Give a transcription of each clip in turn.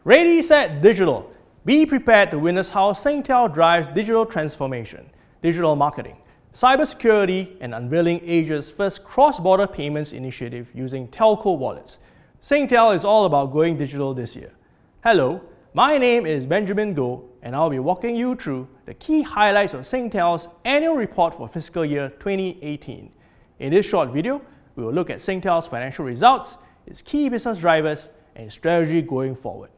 Ready, set, digital. Be prepared to witness how Singtel drives digital transformation, digital marketing, cybersecurity, and unveiling Asia's first cross-border payments initiative using telco wallets. Singtel is all about going digital this year. Hello, my name is Benjamin Goh, and I'll be walking you through the key highlights of Singtel's annual report for fiscal year 2018. In this short video, we will look at Singtel's financial results, its key business drivers, and its strategy going forward.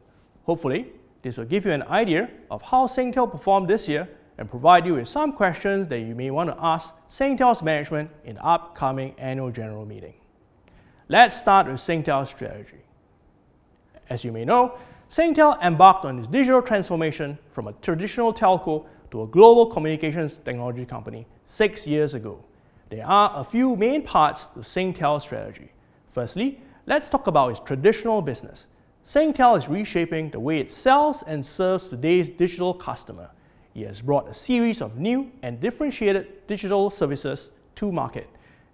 Hopefully, this will give you an idea of how Singtel performed this year and provide you with some questions that you may want to ask Singtel's management in the upcoming annual general meeting. Let's start with Singtel's strategy. As you may know, Singtel embarked on its digital transformation from a traditional telco to a global communications technology company 6 years ago. There are a few main parts to Singtel's strategy. Firstly, let's talk about its traditional business. Singtel is reshaping the way it sells and serves today's digital customer. It has brought a series of new and differentiated digital services to market.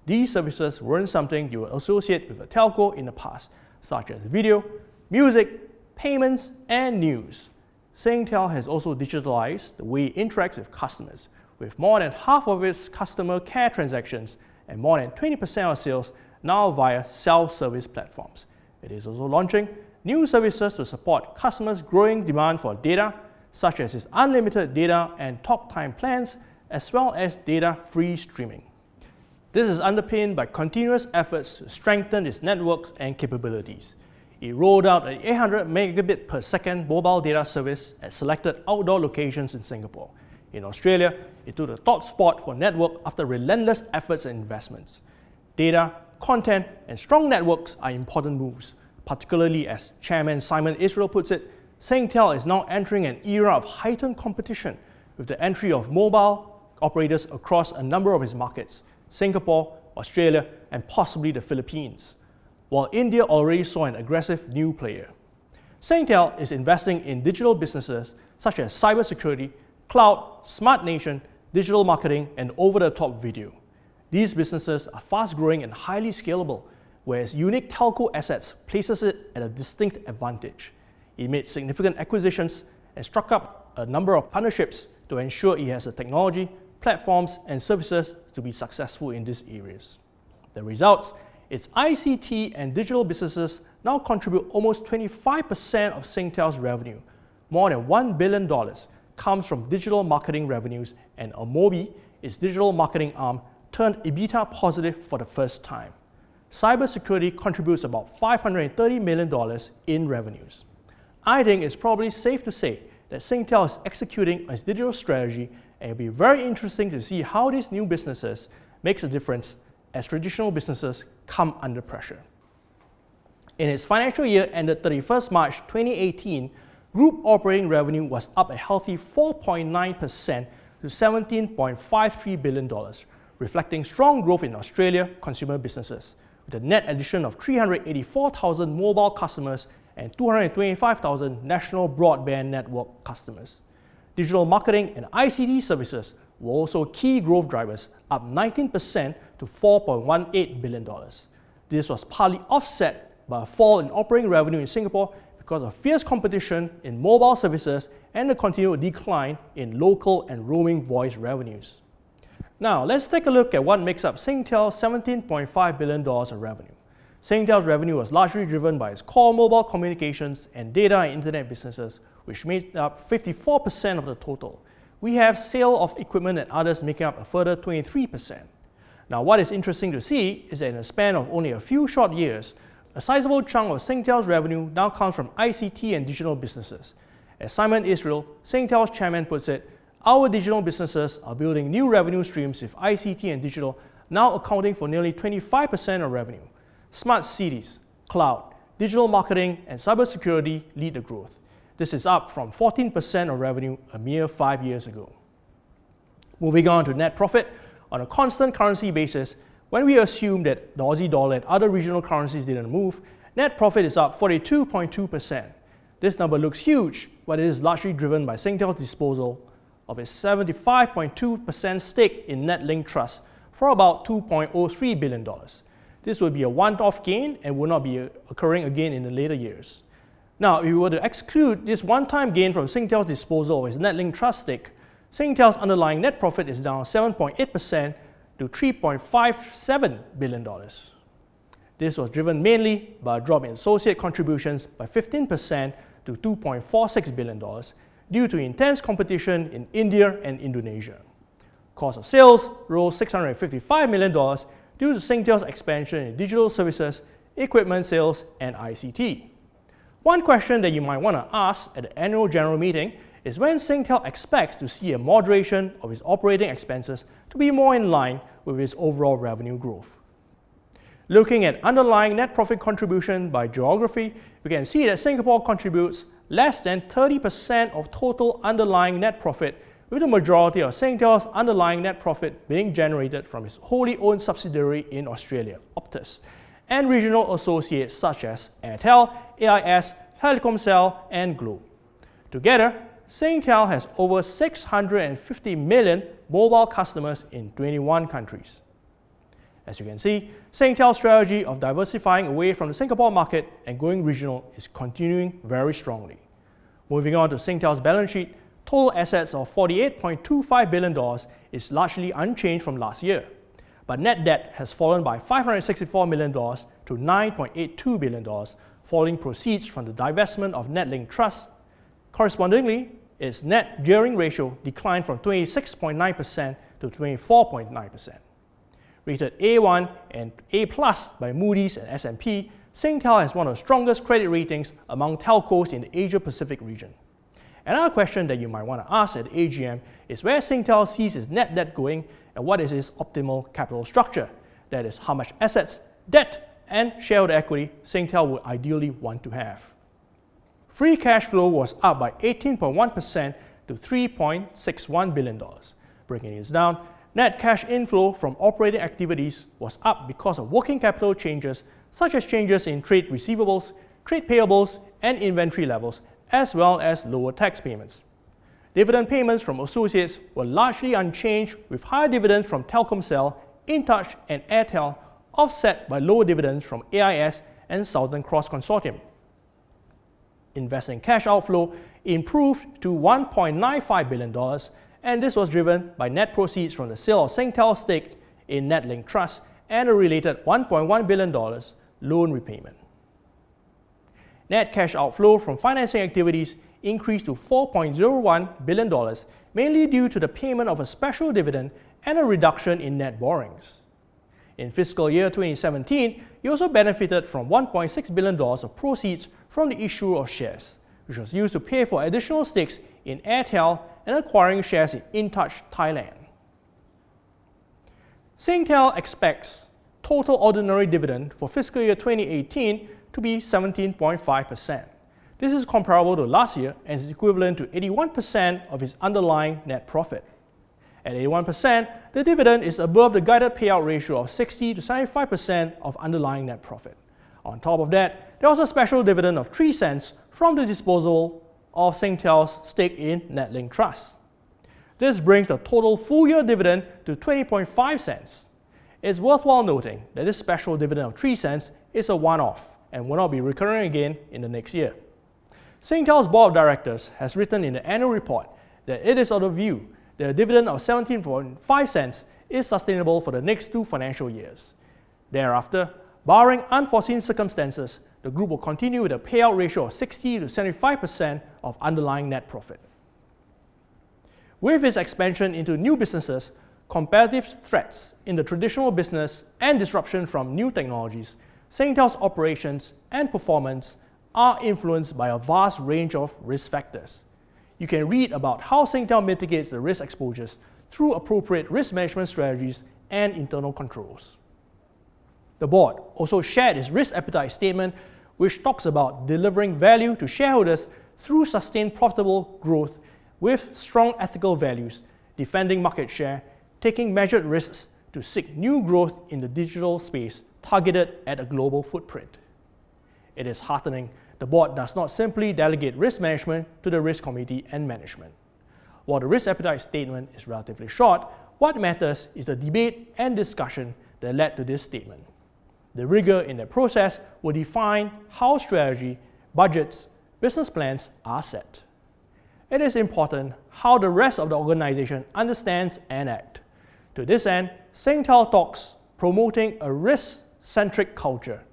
These services weren't something you would associate with a telco in the past, such as video, music, payments, and news. Singtel has also digitalized the way it interacts with customers, with more than half of its customer care transactions and more than 20% of sales now via self-service platforms. It is also launching new services to support customers' growing demand for data, such as its unlimited data and talk time plans, as well as data-free streaming. This is underpinned by continuous efforts to strengthen its networks and capabilities. It rolled out an 800 megabit per second mobile data service at selected outdoor locations in Singapore. In Australia, it took the top spot for network after relentless efforts and investments. Data, content, and strong networks are important moves, particularly as Chairman Simon Israel puts it. Singtel is now entering an era of heightened competition with the entry of mobile operators across a number of its markets: Singapore, Australia, and possibly the Philippines, while India already saw an aggressive new player. Singtel is investing in digital businesses such as cybersecurity, cloud, smart nation, digital marketing, and over-the-top video. These businesses are fast-growing and highly scalable, whereas unique telco assets places it at a distinct advantage. It made significant acquisitions and struck up a number of partnerships to ensure it has the technology, platforms, and services to be successful in these areas. The results, its ICT and digital businesses now contribute almost 25% of Singtel's revenue. More than $1 billion comes from digital marketing revenues, and Amobi, its digital marketing arm, turned EBITDA positive for the first time. Cybersecurity contributes about $530 million in revenues. I think it's probably safe to say that Singtel is executing its digital strategy, and it'll be very interesting to see how these new businesses makes a difference as traditional businesses come under pressure. In its financial year ended 31st March 2018, group operating revenue was up a healthy 4.9% to $17.53 billion, reflecting strong growth in Australia consumer businesses, with a net addition of 384,000 mobile customers and 225,000 national broadband network customers. Digital marketing and ICT services were also key growth drivers, up 19% to $4.18 billion. This was partly offset by a fall in operating revenue in Singapore because of fierce competition in mobile services and the continued decline in local and roaming voice revenues. Now, let's take a look at what makes up Singtel's $17.5 billion of revenue. Singtel's revenue was largely driven by its core mobile communications and data and internet businesses, which made up 54% of the total. We have sale of equipment and others making up a further 23%. Now, what is interesting to see is that in a span of only a few short years, a sizable chunk of Singtel's revenue now comes from ICT and digital businesses. As Simon Israel, Singtel's chairman, puts it, our digital businesses are building new revenue streams with ICT and digital now accounting for nearly 25% of revenue. Smart cities, cloud, digital marketing, and cybersecurity lead the growth. This is up from 14% of revenue a mere 5 years ago. Moving on to net profit, on a constant currency basis, when we assume that the Aussie dollar and other regional currencies didn't move, net profit is up 42.2%. This number looks huge, but it is largely driven by Singtel's disposal of its 75.2% stake in NetLink Trust for about $2.03 billion. This would be a one-off gain and will not be occurring again in the later years. Now, if we were to exclude this one-time gain from Singtel's disposal of its NetLink Trust stake, Singtel's underlying net profit is down 7.8% to $3.57 billion. This was driven mainly by a drop in associate contributions by 15% to $2.46 billion due to intense competition in India and Indonesia. Cost of sales rose $655 million due to Singtel's expansion in digital services, equipment sales, and ICT. One question that you might want to ask at the annual general meeting is when Singtel expects to see a moderation of its operating expenses to be more in line with its overall revenue growth. Looking at underlying net profit contribution by geography, we can see that Singapore contributes less than 30% of total underlying net profit, with the majority of Singtel's underlying net profit being generated from its wholly owned subsidiary in Australia, Optus, and regional associates such as Airtel, AIS, Telkomsel, and Globe. Together, Singtel has over 650 million mobile customers in 21 countries. As you can see, Singtel's strategy of diversifying away from the Singapore market and going regional is continuing very strongly. Moving on to Singtel's balance sheet, total assets of $48.25 billion is largely unchanged from last year, but net debt has fallen by $564 million to $9.82 billion, following proceeds from the divestment of NetLink Trust. Correspondingly, its net gearing ratio declined from 26.9% to 24.9%. Rated A1 and A+ by Moody's and S&P, Singtel has one of the strongest credit ratings among telcos in the Asia-Pacific region. Another question that you might want to ask at the AGM is where Singtel sees its net debt going and what is its optimal capital structure. That is, how much assets, debt, and shareholder equity Singtel would ideally want to have. Free cash flow was up by 18.1% to $3.61 billion. Breaking this down, net cash inflow from operating activities was up because of working capital changes such as changes in trade receivables, trade payables, and inventory levels, as well as lower tax payments. Dividend payments from associates were largely unchanged, with higher dividends from Telkomsel, InTouch, and Airtel offset by lower dividends from AIS and Southern Cross Consortium. Investing cash outflow improved to $1.95 billion, and this was driven by net proceeds from the sale of Singtel's stake in NetLink Trust and a related $1.1 billion loan repayment. Net cash outflow from financing activities increased to $4.01 billion, mainly due to the payment of a special dividend and a reduction in net borrowings. In fiscal year 2017, it also benefited from $1.6 billion of proceeds from the issue of shares, which was used to pay for additional stakes in Airtel and acquiring shares in InTouch Thailand. Singtel expects total ordinary dividend for fiscal year 2018 to be 17.5%. This is comparable to last year and is equivalent to 81% of its underlying net profit. At 81%, the dividend is above the guided payout ratio of 60 to 75% of underlying net profit. On top of that, there was a special dividend of 3 cents from the disposal of Singtel's stake in NetLink Trust. This brings the total full-year dividend to 20.5 cents. It's worthwhile noting that this special dividend of 3 cents is a one-off and will not be recurring again in the next year. Singtel's board of directors has written in the annual report that it is of the view that a dividend of 17.5 cents is sustainable for the next 2 financial years. Thereafter, barring unforeseen circumstances, the group will continue with a payout ratio of 60 to 75% of underlying net profit. With its expansion into new businesses, competitive threats in the traditional business, and disruption from new technologies, Singtel's operations and performance are influenced by a vast range of risk factors. You can read about how Singtel mitigates the risk exposures through appropriate risk management strategies and internal controls. The board also shared its risk appetite statement, which talks about delivering value to shareholders through sustained profitable growth with strong ethical values, defending market share, taking measured risks to seek new growth in the digital space targeted at a global footprint. It is heartening the board does not simply delegate risk management to the risk committee and management. While the risk appetite statement is relatively short, what matters is the debate and discussion that led to this statement. The rigor in the process will define how strategy, budgets, business plans are set. It is important how the rest of the organization understands and acts. To this end, Singtel talks promoting a risk-centric culture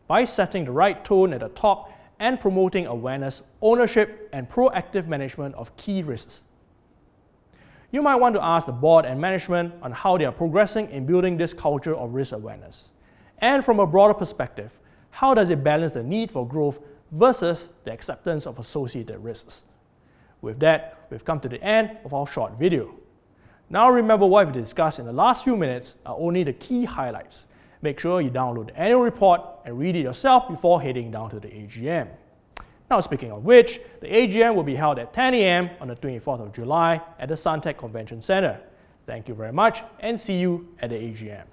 by setting the right tone at the top and promoting awareness, ownership, and proactive management of key risks. You might want to ask the board and management on how they are progressing in building this culture of risk awareness. And from a broader perspective, how does it balance the need for growth versus the acceptance of associated risks? With that, we've come to the end of our short video. Now remember what we discussed in the last few minutes are only the key highlights. Make sure you download the annual report and read it yourself before heading down to the AGM. Now speaking of which, the AGM will be held at 10 a.m. on the 24th of July at the Suntec Convention Center. Thank you very much and see you at the AGM.